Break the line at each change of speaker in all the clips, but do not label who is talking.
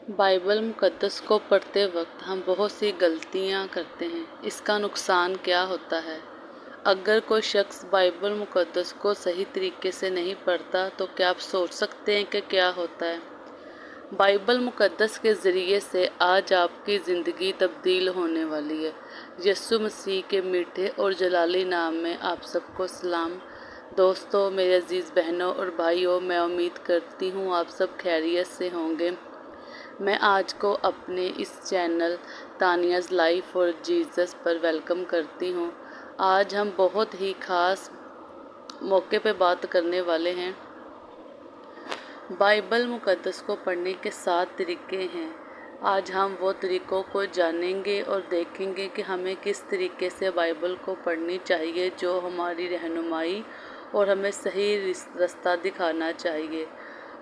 Bible मुक़द्दस को पढ़ते वक्त हम बहुत सी गलतियाँ करते हैं। इसका नुकसान क्या होता है? अगर कोई शख्स बाइबल मुक़द्दस को सही तरीके से नहीं पढ़ता तो क्या आप सोच सकते हैं कि क्या होता है? बाइबल मुक़द्दस के ज़रिए से आज आपकी ज़िंदगी तब्दील होने वाली है। यीशु मसीह के मीठे और जलाली नाम में आप सबको सलाम। दोस्तों, मेरे अजीज़ बहनों और भाइयों, मैं उम्मीद करती हूँ आप सब खैरियत से होंगे। मैं आज को अपने इस चैनल तानियाज़ लाइफ और जीसस पर वेलकम करती हूँ। आज हम बहुत ही ख़ास मौके पे बात करने वाले हैं। बाइबल मुक़द्दस को पढ़ने के 7 तरीके हैं। आज हम वो तरीक़ों को जानेंगे और देखेंगे कि हमें किस तरीके से बाइबल को पढ़नी चाहिए, जो हमारी रहनुमाई और हमें सही रास्ता दिखाना चाहिए।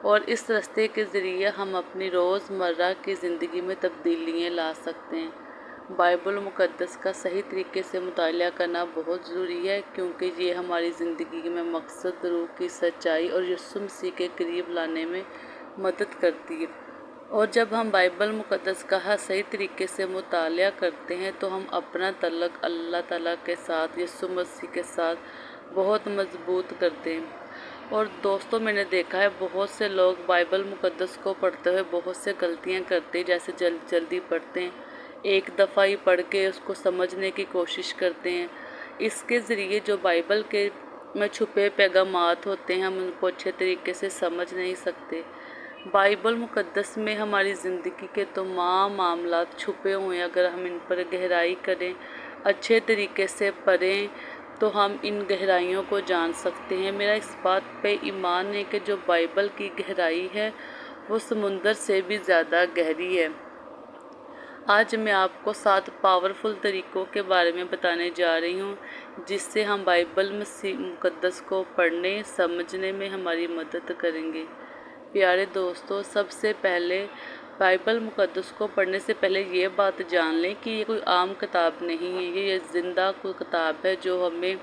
और इस रास्ते के ज़रिए हम अपनी रोज़मर्रा की ज़िंदगी में तब्दीलियाँ ला सकते हैं। बाइबल मुक़द्दस का सही तरीके से मुताला करना बहुत ज़रूरी है, क्योंकि ये हमारी ज़िंदगी में मकसद, रूह की सच्चाई और यीशु मसीह के करीब लाने में मदद करती है। और जब हम बाइबल मुक़द्दस का सही तरीके से मुताला करते हैं तो हम अपना तल्लुक़ अल्लाह ताला के साथ, यीशु मसीह के साथ बहुत मजबूत करते हैं। और दोस्तों, मैंने देखा है बहुत से लोग बाइबल मुक़द्दस को पढ़ते हुए बहुत से गलतियां करते हैं। जैसे जल्दी पढ़ते हैं, एक दफ़ा ही पढ़ के उसको समझने की कोशिश करते हैं। इसके ज़रिए जो बाइबल के में छुपे पैगामात होते हैं, हम उनको अच्छे तरीके से समझ नहीं सकते। बाइबल मुक़द्दस में हमारी ज़िंदगी के तमाम मामलात छुपे हुए हैं। अगर हम इन पर गहराई करें, अच्छे तरीके से पढ़ें, तो हम इन गहराइयों को जान सकते हैं। मेरा इस बात पे ईमान है कि जो बाइबल की गहराई है वो समुंदर से भी ज़्यादा गहरी है। आज मैं आपको 7 पावरफुल तरीक़ों के बारे में बताने जा रही हूँ, जिससे हम बाइबल मुक़द्दस को पढ़ने समझने में हमारी मदद करेंगे। प्यारे दोस्तों, सबसे पहले बाइबल मुक़द्दस को पढ़ने से पहले ये बात जान लें कि ये कोई आम किताब नहीं है। ये ज़िंदा कोई किताब है जो हमें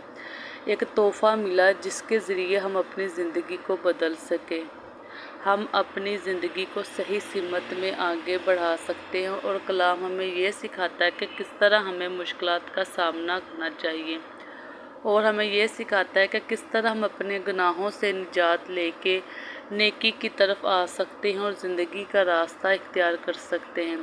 एक तोहफ़ा मिला, जिसके ज़रिए हम अपनी ज़िंदगी को बदल सकें। हम अपनी ज़िंदगी को सही सिमत में आगे बढ़ा सकते हैं। और कलाम हमें ये सिखाता है कि किस तरह हमें मुश्किलात का सामना करना चाहिए, और हमें ये सिखाता है कि किस तरह हम अपने गुनाहों से निजात लेके नेकी की तरफ आ सकते हैं और ज़िंदगी का रास्ता इख्तियार कर सकते हैं।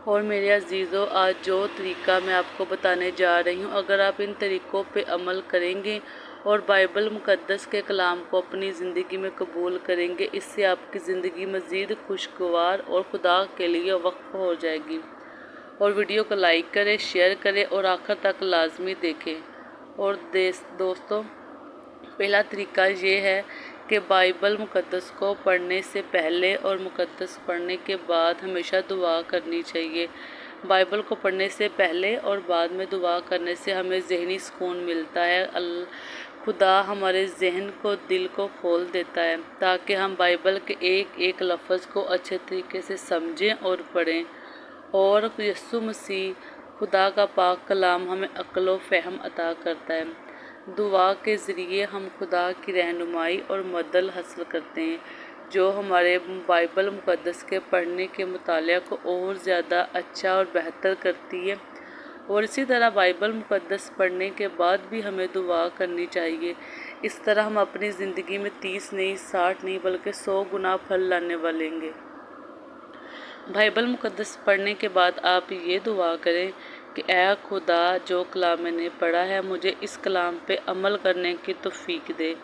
और मेरे अजीज़ों, आज जो तरीका मैं आपको बताने जा रही हूँ, अगर आप इन तरीक़ों पे अमल करेंगे और बाइबल मुक़द्दस के कलाम को अपनी ज़िंदगी में कबूल करेंगे, इससे आपकी ज़िंदगी मज़ीद खुशगवार और खुदा के लिए वक्फ हो जाएगी। और वीडियो को लाइक करें, शेयर करें और आखिर तक लाजमी देखें। और दोस्तों, पहला तरीका ये है कि बाइबल मुक़द्दस को पढ़ने से पहले और मुक़द्दस पढ़ने के बाद हमेशा दुआ करनी चाहिए। बाइबल को पढ़ने से पहले और बाद में दुआ करने से हमें ज़हनी सुकून मिलता है। खुदा हमारे ज़हन को, दिल को खोल देता है, ताकि हम बाइबल के एक एक लफ्ज़ को अच्छे तरीके से समझें और पढ़ें। और यीशु मसीह, खुदा का पाक कलाम, हमें अक्ल व फ़हम अता करता है। दुआ के ज़रिए हम खुदा की रहनुमाई और मदद हासिल करते हैं, जो हमारे बाइबल मुक़द्दस के पढ़ने के मुताले को और ज़्यादा अच्छा और बेहतर करती है। और इसी तरह बाइबल मुक़द्दस पढ़ने के बाद भी हमें दुआ करनी चाहिए। इस तरह हम अपनी ज़िंदगी में 30 नहीं, 60 नहीं, बल्कि 100 गुना फल लाने वालेंगे। बाइबल मुक़द्दस पढ़ने के बाद आप ये दुआ करें कि ऐ खुदा, जो कलाम मैंने पढ़ा है, मुझे इस कलाम पे अमल करने की तौफीक दे।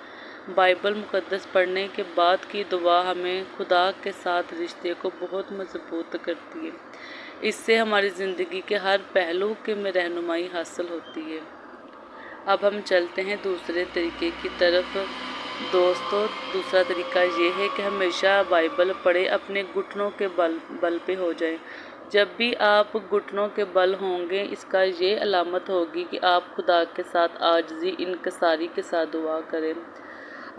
बाइबल मुक़द्दस पढ़ने के बाद की दुआ हमें खुदा के साथ रिश्ते को बहुत मजबूत करती है। इससे हमारी ज़िंदगी के हर पहलू के में रहनुमाई हासिल होती है। अब हम चलते हैं दूसरे तरीके की तरफ। दोस्तों, दूसरा तरीका ये है कि हमेशा बाइबल पढ़े अपने घुटनों के बल पे हो जाए। जब भी आप घुटनों के बल होंगे, इसका ये अलामत होगी कि आप खुदा के साथ आजिज़ी, इनकिसारी के साथ दुआ करें।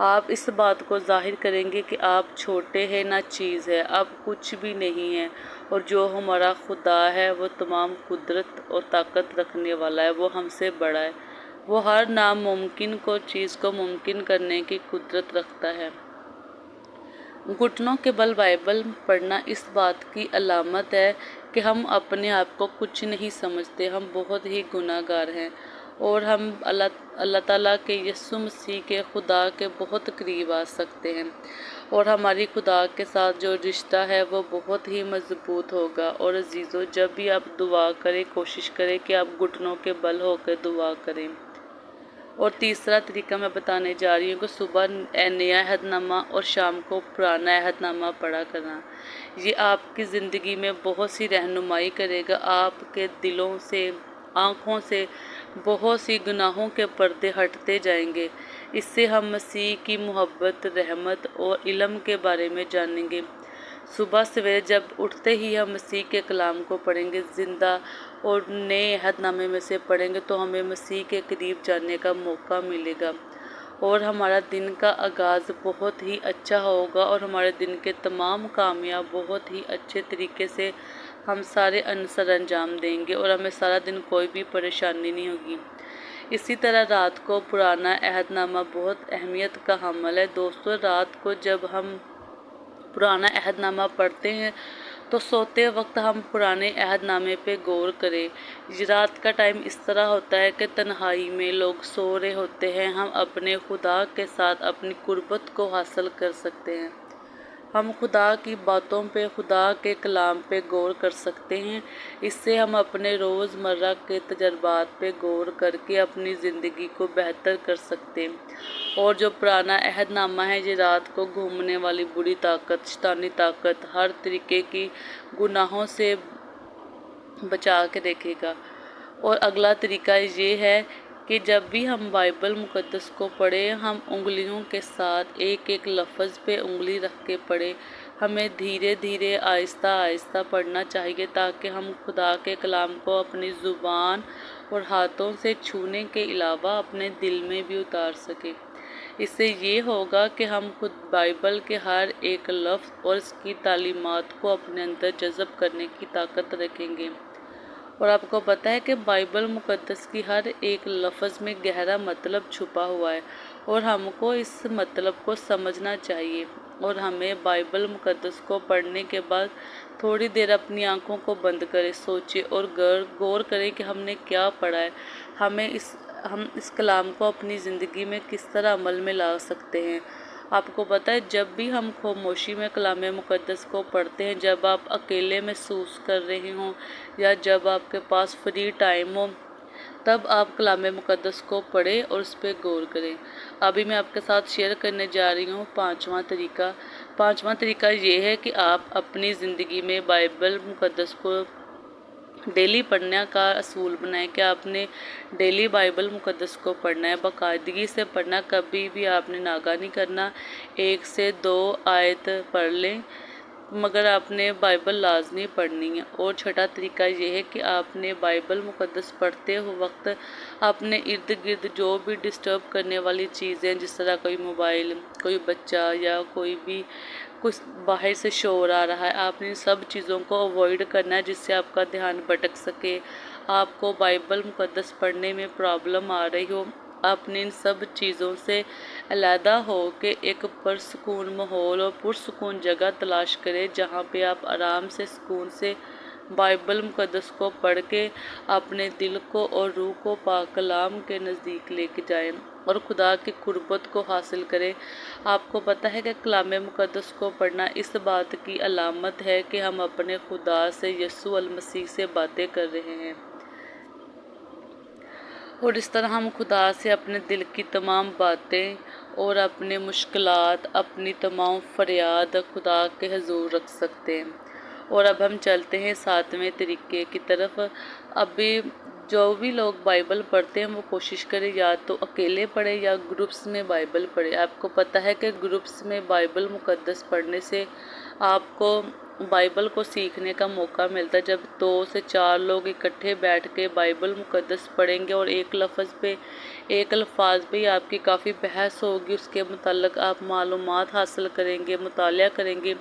आप इस बात को ज़ाहिर करेंगे कि आप छोटे हैं, ना चीज़ है, आप कुछ भी नहीं है, और जो हमारा खुदा है वो तमाम कुदरत और ताकत रखने वाला है, वो हमसे बड़ा है। वो हर नामुमकिन को चीज़ को मुमकिन करने की कुदरत रखता है। घुटनों के बल बाइबल पढ़ना इस बात की अलामत है कि हम अपने आप को कुछ नहीं समझते, हम बहुत ही गुनाहगार हैं और हम अल्लाह ताला के यीशु मसीह के खुदा के बहुत करीब आ सकते हैं और हमारी खुदा के साथ जो रिश्ता है वो बहुत ही मजबूत होगा। और अजीज़ों, जब भी आप दुआ करें, कोशिश करें कि आप घुटनों के बल होकर दुआ करें। और तीसरा तरीका मैं बताने जा रही हूँ कि सुबह नया अहदनामा और शाम को पुराना अहदनामा पढ़ा करना। ये आपकी ज़िंदगी में बहुत सी रहनुमाई करेगा, आपके दिलों से, आँखों से बहुत सी गुनाहों के पर्दे हटते जाएंगे। इससे हम मसीह की मोहब्बत, रहमत और इल्म के बारे में जानेंगे। सुबह सवेरे जब उठते ही हम मसीह के कलाम को पढ़ेंगे, ज़िंदा और नए अहदनामे में से पढ़ेंगे, तो हमें मसीह के करीब जाने का मौका मिलेगा और हमारा दिन का आगाज़ बहुत ही अच्छा होगा और हमारे दिन के तमाम कामयाब बहुत ही अच्छे तरीके से हम सारे अनसर अंजाम देंगे और हमें सारा दिन कोई भी परेशानी नहीं होगी। इसी तरह रात को पुराना अहदनामा बहुत अहमियत का हामिल है। दोस्तों, रात को जब हम पुराना अहदनामा पढ़ते हैं तो सोते वक्त हम पुराने अहदनामे पे गौर करें। रात का टाइम इस तरह होता है कि तन्हाई में लोग सो रहे होते हैं, हम अपने खुदा के साथ अपनी कुर्बत को हासिल कर सकते हैं। हम खुदा की बातों पे, खुदा के कलाम पे गौर कर सकते हैं। इससे हम अपने रोज़मर्रा के तजर्बात पे गौर करके अपनी ज़िंदगी को बेहतर कर सकते हैं। और जो पुराना अहदनामा है, ये रात को घूमने वाली बुरी ताकत, शैतानी ताकत, हर तरीके की गुनाहों से बचा के रखेगा। और अगला तरीका ये है कि जब भी हम बाइबल मुक़द्दस को पढ़ें, हम उंगलियों के साथ एक एक लफ्ज़ पे उंगली रख के पढ़ें। हमें धीरे धीरे, आहिस्ता आहिस्ता पढ़ना चाहिए ताकि हम खुदा के कलाम को अपनी ज़ुबान और हाथों से छूने के अलावा अपने दिल में भी उतार सकें। इससे ये होगा कि हम खुद बाइबल के हर एक लफ्ज़ और इसकी तालीमात को अपने अंदर जज़ब करने की ताकत रखेंगे। और आपको पता है कि बाइबल मुक़द्दस की हर एक लफ्ज़ में गहरा मतलब छुपा हुआ है और हमको इस मतलब को समझना चाहिए। और हमें बाइबल मुक़द्दस को पढ़ने के बाद थोड़ी देर अपनी आंखों को बंद करें, सोचें और गौर करें कि हमने क्या पढ़ा है, हम इस कलाम को अपनी ज़िंदगी में किस तरह अमल में ला सकते हैं। आपको पता है, जब भी हम खामोशी में कलाम मुक़द्दस को पढ़ते हैं, जब आप अकेले महसूस कर रहे हों या जब आपके पास फ्री टाइम हो, तब आप कलाम मुक़द्दस को पढ़ें और उस पर गौर करें। अभी मैं आपके साथ शेयर करने जा रही हूँ पांचवा तरीका ये है कि आप अपनी ज़िंदगी में बाइबल मुक़द्दस को डेली पढ़ने का असूल बनाएं कि आपने डेली बाइबल मुक़द्दस को पढ़ना है, बाकायदगी से पढ़ना, कभी भी आपने नागा नहीं करना। 1 से 2 आयत पढ़ लें, मगर आपने बाइबल लाजमी पढ़नी है। और छठा तरीका ये है कि आपने बाइबल मुक़द्दस पढ़ते हुए वक्त अपने इर्द गिर्द जो भी डिस्टर्ब करने वाली चीज़ें, जिस तरह कोई मोबाइल, कोई बच्चा या कोई भी कुछ बाहर से शोर आ रहा है, आपने इन सब चीज़ों को अवॉइड करना है जिससे आपका ध्यान भटक सके। आपको बाइबल मुक़द्दस पढ़ने में प्रॉब्लम आ रही हो, आपने इन सब चीज़ों से अलहदा हो के एक पुरसुकून माहौल और पुरसुकून जगह तलाश करें जहाँ पे आप आराम से, सुकून से बाइबल मुक़द्दस को पढ़ के अपने दिल को और रूह को पाक कलाम के नज़दीक लेके जाएं और खुदा की कुर्बत को हासिल करें। आपको पता है कि कलाम मुक़द्दस को पढ़ना इस बात की अलामत है कि हम अपने खुदा से, यीशु अल मसीह से बातें कर रहे हैं और इस तरह हम खुदा से अपने दिल की तमाम बातें और अपने मुश्किलात, अपनी तमाम फरियाद खुदा के हुज़ूर रख सकते हैं। और अब हम चलते हैं 7वें तरीके की तरफ। अभी जो भी लोग बाइबल पढ़ते हैं वो कोशिश करें या तो अकेले पढ़ें या ग्रुप्स में बाइबल पढ़ें। आपको पता है कि ग्रुप्स में बाइबल मुक़द्दस पढ़ने से आपको बाइबल को सीखने का मौका मिलता है। जब 2 से 4 लोग इकट्ठे बैठ के बाइबल मुक़द्दस पढ़ेंगे और एक लफ्ज़ पे, एक अल्फाज पे आपकी काफ़ी बहस होगी, उसके मुताल्लिक़ आप मालूमात हासिल करेंगे, मुतालिया करेंगे,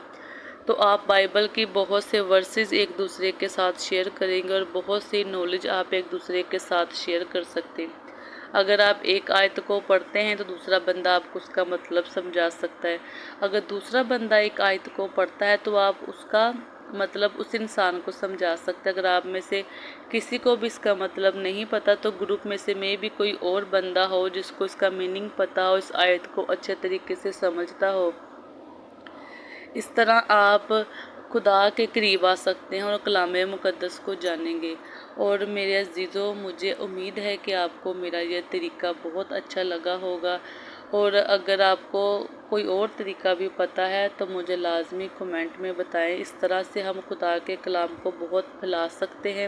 तो आप बाइबल की बहुत से वर्सेस एक दूसरे के साथ शेयर करेंगे और बहुत सी नॉलेज आप एक दूसरे के साथ शेयर कर सकते हैं। اگر آپ ایک آیت کو پڑھتے ہیں تو دوسرا بندہ آپ کو اس کا مطلب سمجھا سکتا ہے۔ اگر دوسرا بندہ ایک آیت کو پڑھتا ہے تو آپ اس کا مطلب اس انسان کو سمجھا سکتے ہیں۔ اگر آپ میں سے کسی کو بھی اس کا مطلب نہیں پتہ تو گروپ میں سے بھی کوئی اور بندہ ہو جس کو اس کا میننگ پتہ ہو، اس آیت کو اچھے طریقے سے سمجھتا ہو، اس طرح آپ خدا کے قریب آ سکتے ہیں اور کلام مقدس کو جانیں گے۔ اور میرے عزیزوں، مجھے امید ہے کہ آپ کو میرا یہ طریقہ بہت اچھا لگا ہوگا، اور اگر آپ کو کوئی اور طریقہ بھی پتہ ہے تو مجھے لازمی کمنٹ میں بتائیں۔ اس طرح سے ہم خدا کے کلام کو بہت پھیلا سکتے ہیں،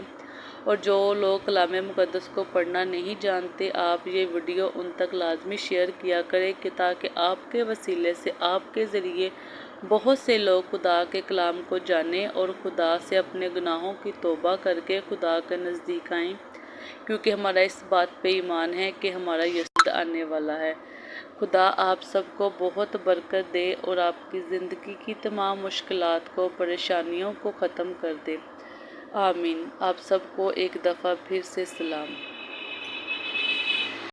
اور جو لوگ کلام مقدس کو پڑھنا نہیں جانتے، آپ یہ ویڈیو ان تک لازمی شیئر کیا کریں کہ تاکہ آپ کے وسیلے سے، آپ کے ذریعے بہت سے لوگ خدا کے کلام کو جانیں اور خدا سے اپنے گناہوں کی توبہ کر کے خدا کے نزدیک آئیں، کیونکہ ہمارا اس بات پہ ایمان ہے کہ ہمارا یسوع آنے والا ہے۔ خدا آپ سب کو بہت برکت دے اور آپ کی زندگی کی تمام مشکلات کو، پریشانیوں کو ختم کر دے۔ آمین۔ آپ سب کو ایک دفعہ پھر سے سلام۔